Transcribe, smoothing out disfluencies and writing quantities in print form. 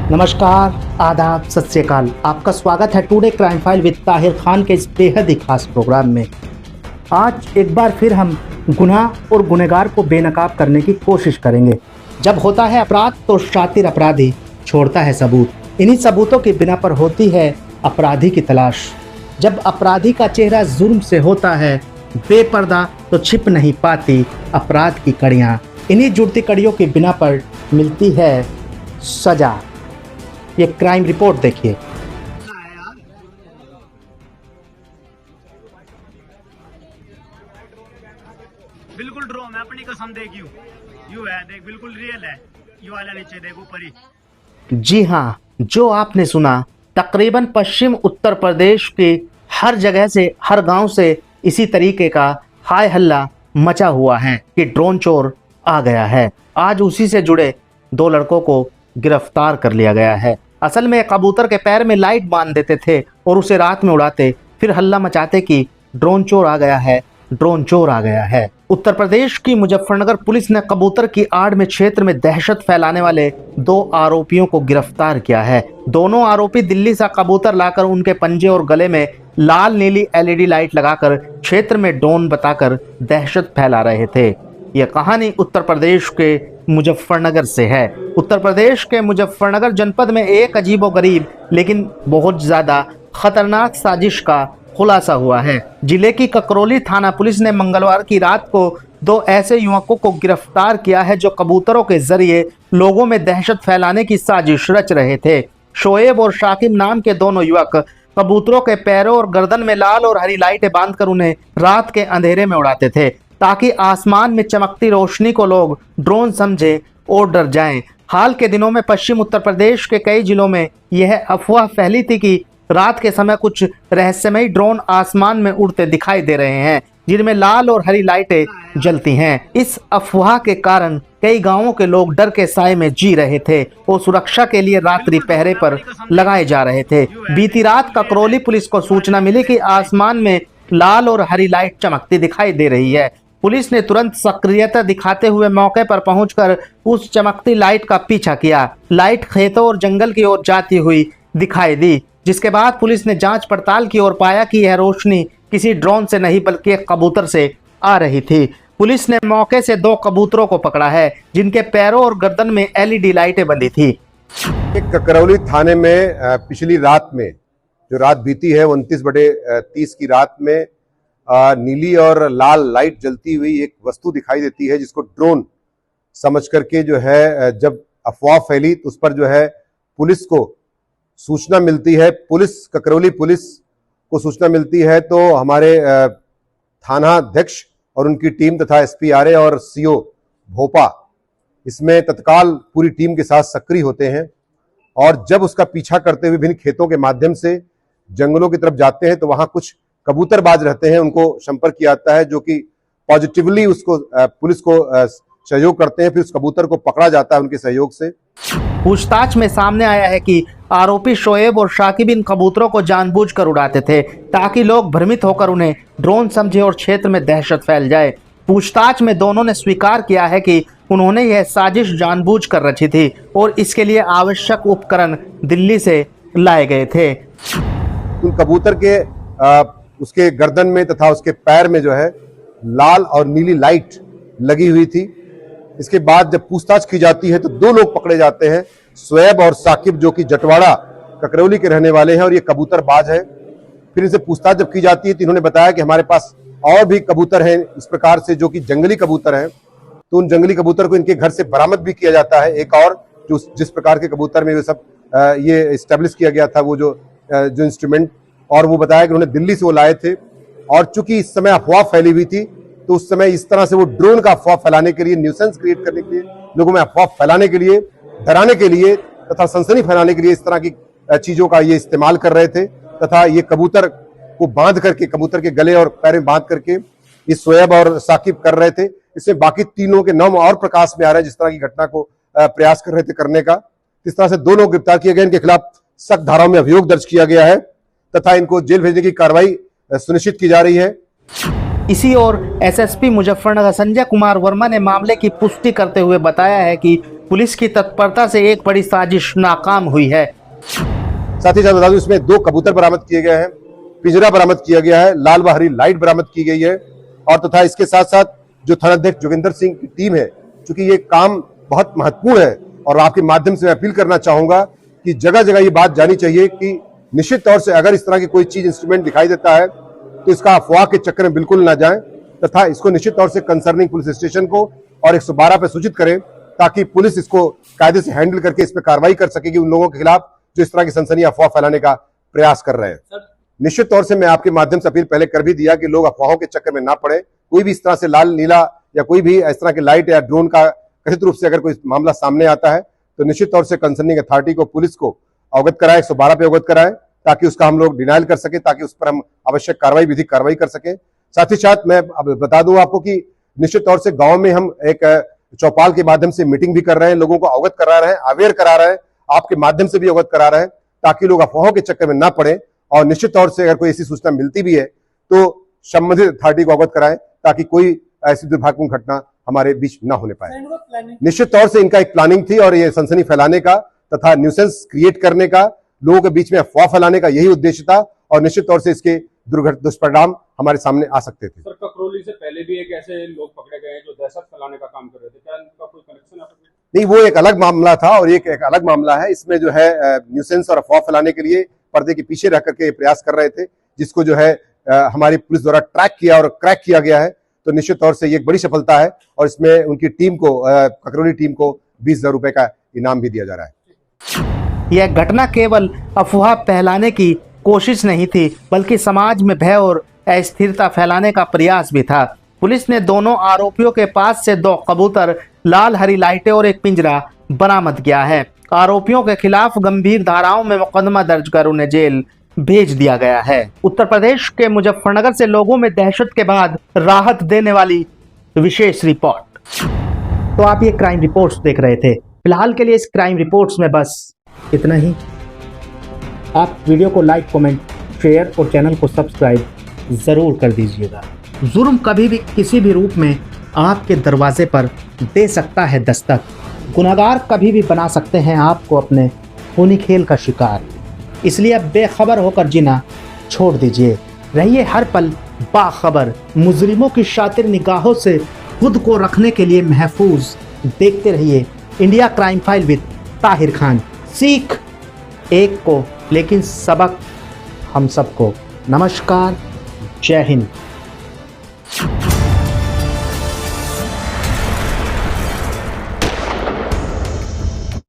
नमस्कार, आदाब, सत श्री अकाल। आपका स्वागत है today crime file with Tahir Khan के इस बेहद ही खास प्रोग्राम में। आज एक बार फिर हम गुनाह और गुनहगार को बेनकाब करने की कोशिश करेंगे। जब होता है अपराध तो शातिर अपराधी छोड़ता है सबूत। इन्हीं सबूतों के बिना पर होती है अपराधी की तलाश। जब अपराधी का चेहरा जुर्म से होता है बेपर्दा तो छिप नहीं पाती अपराध की कड़ियाँ। इन्हीं जुड़ती कड़ियों के बिना पर मिलती है सजा। ये क्राइम रिपोर्ट देखिए। बिल्कुल ड्रो, मैं अपनी कसम देख यू है, देख बिल्कुल रियल है। यू वाला नीचे देख ऊपर ही। जी हाँ, जो आपने सुना तकरीबन पश्चिम उत्तर प्रदेश के हर जगह से, हर गांव से इसी तरीके का हाय हल्ला मचा हुआ है कि ड्रोन चोर आ गया है। आज उसी से जुड़े दो लड़कों को गिरफ्तार कर लिया गया है। असल में कबूतर के पैर में लाइट बांध देते थे और उसे रात में उड़ाते, फिर हल्ला मचाते कि ड्रोन चोर आ गया है, ड्रोन चोर आ गया है। उत्तर प्रदेश की मुजफ्फरनगर पुलिस ने कबूतर की आड़ में क्षेत्र में दहशत फैलाने वाले दो आरोपियों को गिरफ्तार किया है। दोनों आरोपी दिल्ली से कबूतर लाकर उनके पंजे और गले में लाल नीली LED लाइट लगाकर क्षेत्र में ड्रोन बताकर दहशत फैला रहे थे। यह कहानी उत्तर प्रदेश के मुजफ्फरनगर से है। उत्तर प्रदेश के मुजफ्फरनगर जनपद में एक अजीबोगरीब लेकिन बहुत ज़्यादा खतरनाक साजिश का खुलासा हुआ है। जिले की ककरौली थाना पुलिस ने मंगलवार की रात को दो ऐसे युवकों को गिरफ्तार किया है जो कबूतरों के जरिए लोगों में दहशत फैलाने की साजिश रच रहे थे। शोएब और शाकिब नाम के दोनों युवक कबूतरों के पैरों और गर्दन में लाल और हरी लाइटें बांधकर उन्हें रात के अंधेरे में उड़ाते थे ताकि आसमान में चमकती रोशनी को लोग ड्रोन समझे और डर जाएं। हाल के दिनों में पश्चिम उत्तर प्रदेश के कई जिलों में यह अफवाह फैली थी कि रात के समय कुछ रहस्यमयी ड्रोन आसमान में उड़ते दिखाई दे रहे हैं जिनमें लाल और हरी लाइटें जलती हैं। इस अफवाह के कारण कई गांवों के लोग डर के साए में जी रहे थे और सुरक्षा के लिए रात्रि पहरे पर लगाए जा रहे थे। बीती रात ककरौली पुलिस को सूचना मिली कि आसमान में लाल और हरी लाइट चमकती दिखाई दे रही है। पुलिस ने तुरंत सक्रियता दिखाते हुए मौके पर पहुंचकर उस चमकती लाइट का पीछा किया। लाइट खेतों और जंगल की ओर जाती हुई दिखाई दी, जिसके बाद पुलिस ने जांच पड़ताल की और पाया कि यह रोशनी किसी ड्रोन से नहीं बल्कि एक कबूतर से आ रही थी। पुलिस ने मौके से दो कबूतरों को पकड़ा है जिनके पैरों और गर्दन में LED लाइटें बंधी थी। ककरौली थाने में पिछली रात में जो रात बीती है 29/30 की रात में नीली और लाल लाइट जलती हुई एक वस्तु दिखाई देती है जिसको ड्रोन समझ करके जो है जब अफवाह फैली तो उस पर जो है पुलिस को सूचना मिलती है। ककरौली पुलिस को सूचना मिलती है तो हमारे थाना अध्यक्ष और उनकी टीम तथा SP RA और CO भोपा इसमें तत्काल पूरी टीम के साथ सक्रिय होते हैं और जब उसका पीछा करते हुए विभिन्न खेतों के माध्यम से जंगलों की तरफ जाते हैं तो वहां कुछ कबूतरबाज रहते हैं, उनको संपर्क किया जाता है जो कि पॉजिटिवली उसको पुलिस को सहयोग करते हैं। फिर उस कबूतर को पकड़ा जाता है उनके सहयोग से। पूछताछ में सामने आया है कि आरोपी शोएब और शाकिब इन कबूतरों को जानबूझकर उड़ाते थे ताकि लोग भ्रमित होकर उन्हें ड्रोन समझे और क्षेत्र में दहशत फैल जाए। पूछताछ में दोनों ने स्वीकार किया है कि उन्होंने यह साजिश जानबूझकर रची थी और इसके लिए आवश्यक उपकरण दिल्ली से लाए गए थे। उन कबूतर के उसके गर्दन में तथा उसके पैर में जो है लाल और नीली लाइट लगी हुई थी। इसके बाद जब पूछताछ की जाती है तो दो लोग पकड़े जाते हैं, शोएब और साकिब जो कि जटवाड़ा ककरौली के रहने वाले हैं और ये कबूतरबाज है। फिर इनसे पूछताछ जब की जाती है तो इन्होंने बताया कि हमारे पास और भी कबूतर हैं इस प्रकार से जो कि जंगली कबूतर हैं, तो उन जंगली कबूतर को इनके घर से बरामद भी किया जाता है। एक और जो जिस प्रकार के कबूतर में ये सब ये इस्टेब्लिश किया गया था वो जो इंस्ट्रूमेंट, और वो बताया कि उन्होंने दिल्ली से वो लाए थे। और चूंकि इस समय अफवाह फैली हुई थी तो उस समय इस तरह से वो ड्रोन का अफवाह फैलाने के लिए, न्यूसेंस क्रिएट करने के लिए, लोगों में अफवाह फैलाने के लिए, डराने के लिए तथा सनसनी फैलाने के लिए इस तरह की चीजों का ये इस्तेमाल कर रहे थे तथा ये कबूतर को बांध करके, कबूतर के गले और पैर में बांध करके इस शोएब और साकिब कर रहे थे। इसमें बाकी तीनों के नाम और प्रकाश में आ रहे हैं जिस तरह की घटना को प्रयास कर रहे थे करने का। इस तरह से दो लोग गिरफ्तार किए गए, इनके खिलाफ सख्त धाराओं में अभियोग दर्ज किया गया है तथा इनको जेल भेजने की कार्रवाई सुनिश्चित की जा रही है। इसी ओर SSP मुजफ्फरनगर संजय कुमार वर्मा ने मामले की पुष्टि करते हुए बताया है कि पुलिस की तत्परता से एक बड़ी साजिश नाकाम हुई है। साथ ही साथ बता दूं, इसमें 2 कबूतर बरामद किए गए हैं, पिंजरा बरामद किया गया है, लाल व हरी लाइट बरामद की गई है और तथा इसके साथ साथ जो थानाध्यक्ष जोगिंदर सिंह की टीम है, चूंकि ये काम बहुत महत्वपूर्ण है और आपके माध्यम से मैं अपील करना चाहूंगा कि जगह जगह ये बात जानी चाहिए कि निश्चित तौर से अगर इस तरह की कोई चीज इंस्ट्रूमेंट दिखाई देता है तो इसका अफवाह के चक्कर में बिल्कुल ना जाएं तथा इसको निश्चित तौर से कंसर्निंग पुलिस स्टेशन को और 112 पे सूचित करें ताकि पुलिस इसको कायदे से हैंडल करके इस पर कार्रवाई कर सकेगी उन लोगों के खिलाफ जो इस तरह की सनसनी अफवाह फैलाने का प्रयास कर रहे हैं। निश्चित तौर से मैं आपके माध्यम से अपील पहले कर भी दिया कि लोग अफवाहों के चक्कर में ना पड़े। कोई भी इस तरह से लाल नीला या कोई भी इस तरह की लाइट या ड्रोन का कथित रूप से अगर कोई मामला सामने आता है तो निश्चित तौर से कंसर्निंग अथॉरिटी को, पुलिस को अवगत कराएं, 112 पे अवगत कराएं ताकि उसका हम लोग डिनाइल कर सके, ताकि उस पर हम आवश्यक कार्रवाई, विधिक कार्रवाई कर सके। साथ ही साथ मैं अब बता दूं आपको कि निश्चित तौर से गांव में हम एक चौपाल के माध्यम से मीटिंग भी कर रहे हैं, लोगों को अवगत करा रहे हैं, अवेयर करा रहे हैं, आपके माध्यम से भी अवगत करा रहे हैं ताकि लोग अफवाहों के चक्कर में ना पड़े और निश्चित तौर से अगर कोई ऐसी सूचना मिलती भी है तो संबंधित अथॉरिटी को अवगत कराएं ताकि कोई ऐसी दुर्भाग्यपूर्ण घटना हमारे बीच ना होने पाए। निश्चित तौर से इनका एक प्लानिंग थी और ये सनसनी फैलाने का तथा न्यूसेंस क्रिएट करने का, लोगों के बीच में अफवाह फैलाने का यही उद्देश्य था और निश्चित तौर से इसके दुष्परिणाम हमारे सामने आ सकते थे। सर, ककरौली से पहले भी एक ऐसे लोग पकड़े गए जो दहशत फैलाने का काम कर रहे थे, क्या इनका कोई कनेक्शन है? नहीं, वो एक अलग मामला था और एक अलग मामला है। इसमें जो है न्यूसेंस और अफवाह फैलाने के लिए पर्दे के पीछे रह करके प्रयास कर रहे थे, जिसको जो है हमारी पुलिस द्वारा ट्रैक किया और क्रैक किया गया है। तो निश्चित तौर से ये एक बड़ी सफलता है और इसमें उनकी टीम को, ककरौली टीम को 20,000 रुपए का इनाम भी दिया जा रहा है। यह घटना केवल अफवाह फैलाने की कोशिश नहीं थी बल्कि समाज में भय और अस्थिरता फैलाने का प्रयास भी था। पुलिस ने दोनों आरोपियों के पास से 2 कबूतर, लाल हरी लाइटें और एक पिंजरा बरामद किया है। आरोपियों के खिलाफ गंभीर धाराओं में मुकदमा दर्ज कर उन्हें जेल भेज दिया गया है। उत्तर प्रदेश के मुजफ्फरनगर से लोगों में दहशत के बाद राहत देने वाली विशेष रिपोर्ट। तो आप ये क्राइम रिपोर्ट्स देख रहे थे। फिलहाल के लिए इस क्राइम रिपोर्ट्स में बस इतना ही। आप वीडियो को लाइक, कमेंट, शेयर और चैनल को सब्सक्राइब जरूर कर दीजिएगा। जुर्म कभी भी किसी भी रूप में आपके दरवाजे पर दे सकता है दस्तक। गुनहगार कभी भी बना सकते हैं आपको अपने खूनी खेल का शिकार। इसलिए अब बेखबर होकर जीना छोड़ दीजिए। रहिए हर पल बाखबर। मुजरिमों की शातिर निगाहों से खुद को रखने के लिए महफूज देखते रहिए India crime file with Tahir Khan. सीख एक को लेकिन सबक हम सबको। नमस्कार, जय हिंद।